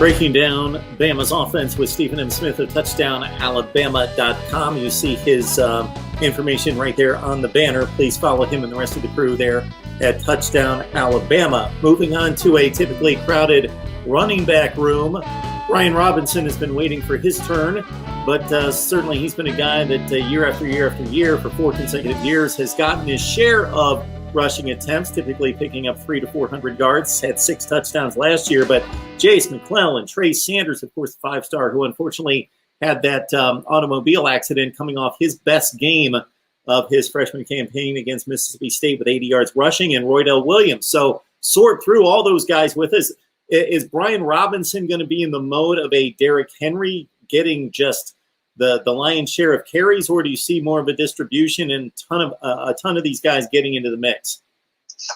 Breaking down Bama's offense with Stephen M. Smith of TouchdownAlabama.com. You see his information right there on the banner. Please follow him and the rest of the crew there at Touchdown Alabama. Moving on to a typically crowded running back room. Brian Robinson has been waiting for his turn, but certainly he's been a guy that year after year after year for 4 consecutive years has gotten his share of rushing attempts, typically picking up 300 to 400 yards, had 6 touchdowns last year. But Jace McClellan, Trey Sanders, of course, the 5-star, who unfortunately had that automobile accident coming off his best game of his freshman campaign against Mississippi State with 80 yards rushing, and Roydell Williams. So sort through all those guys with us. Is Brian Robinson going to be in the mode of a Derrick Henry getting just the lion's share of carries, or do you see more of a distribution and a ton of these guys getting into the mix?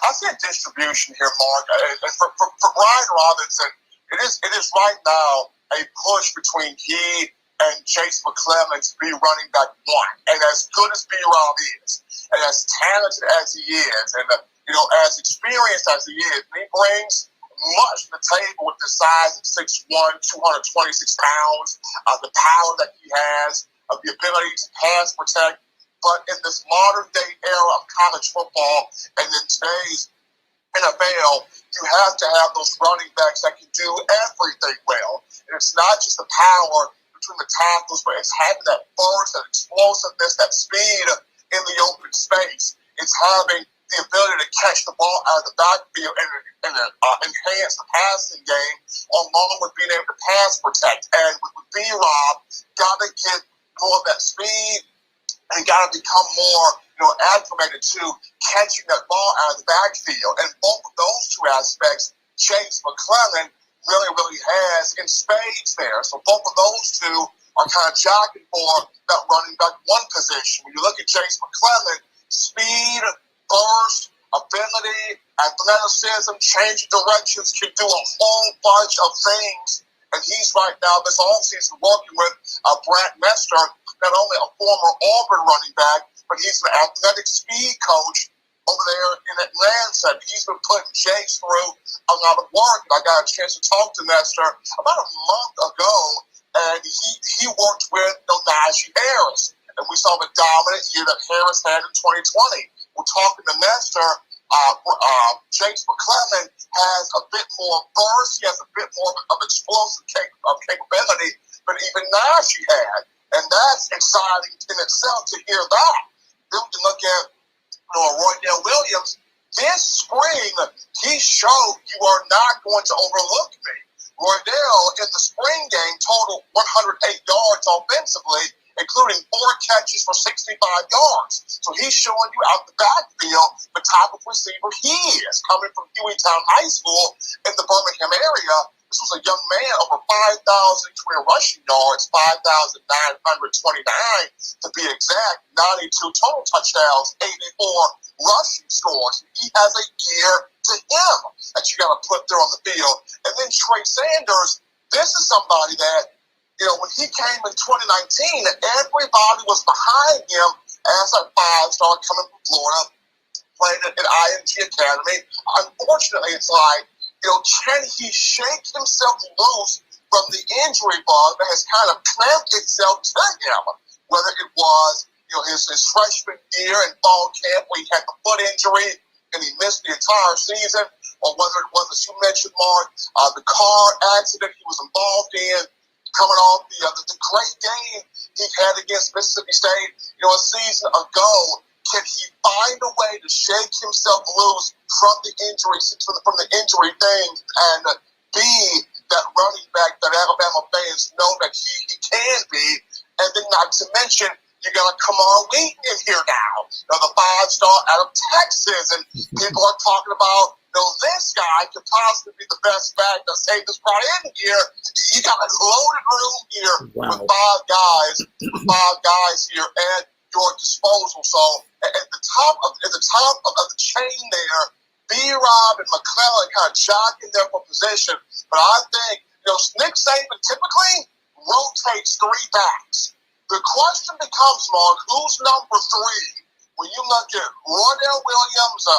I see a distribution here, Mark. And for Brian Robinson, it is right now a push between he and Jace McClellan to be running back one. And as good as B-Rob is, and as talented as he is, and as experienced as he is, he brings much to the table with the size of 6'1", 226 pounds, the power that he has, the ability to pass protect. But in this modern day era of college football and in today's NFL, you have to have those running backs that can do everything well. And it's not just the power between the tackles, but it's having that burst, that explosiveness, that speed in the open space. It's having the ability to catch the ball out of the backfield and enhance the passing game, along with being able to pass protect. And with B-Rob, got to get more of that speed and got to become more, acclimated to catching that ball out of the backfield. And both of those two aspects, Jace McClellan really, really has in spades there. So both of those two are kind of jockeying for that running back one position. When you look at Jace McClellan, speed, burst, ability, athleticism, changing directions, can do a whole bunch of things. And he's right now this offseason working with Brant Mester, not only a former Auburn running back, but he's an athletic speed coach over there in Atlanta. He's been putting Jace through a lot of work. And I got a chance to talk to Mester about a month ago, and he worked with Najee Harris. And we saw the dominant year that Harris had in 2020. We're talking to Mester. Jace McClellan has a bit more burst. He has a bit more of explosive capability than even Najee had. And that's exciting in itself to hear that. Then we can look at Roydell Williams. This spring, he showed you are not going to overlook me. Roydell, in the spring game, totaled 108 yards offensively, including 4 catches for 65 yards. So he's showing you out the backfield the type of receiver he is, coming from Hueytown High School in the Birmingham area. This was a young man, over 5,000 career rushing yards, 5,929 to be exact, 92 total touchdowns, 84 rushing scores. He has a gear to him that you got to put there on the field. And then Trey Sanders, this is somebody that, when he came in 2019, everybody was behind him as a 5-star coming from Florida, playing at IMG Academy. Unfortunately, it's like, can he shake himself loose from the injury bug that has kind of clamped itself to him? Whether it was, his freshman year in fall camp where he had the foot injury and he missed the entire season, or whether it was, as you mentioned, Mark, the car accident he was involved in, coming off the great game he had against Mississippi State, a season ago. Can he find a way to shake himself loose from the injury thing and be that running back that Alabama fans know that he can be? And then not to mention, you got Kamar Wheaton in here now, the 5-star out of Texas, and people are talking about, this guy could possibly be the best back that Saban's brought in here. You got a loaded room here with 5 guys here at your disposal. So at the top of the chain there, B-Rob and McClellan kind of jockeying there for position. But I think, Nick Saban typically rotates 3 backs. The question becomes, Mark, who's number 3? When you look at Roydell Williams,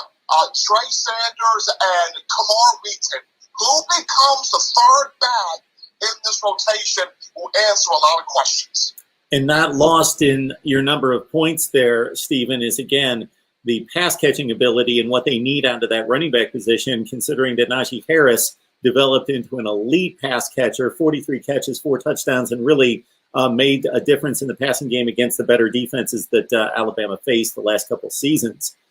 Trey Sanders, and Kamar Wheaton, who becomes the third back in this rotation will answer a lot of questions. And not lost in your number of points there, Stephen, is again the pass catching ability and what they need out of that running back position, considering that Najee Harris developed into an elite pass catcher, 43 catches, 4 touchdowns, and really made a difference in the passing game against the better defenses that Alabama faced the last couple seasons.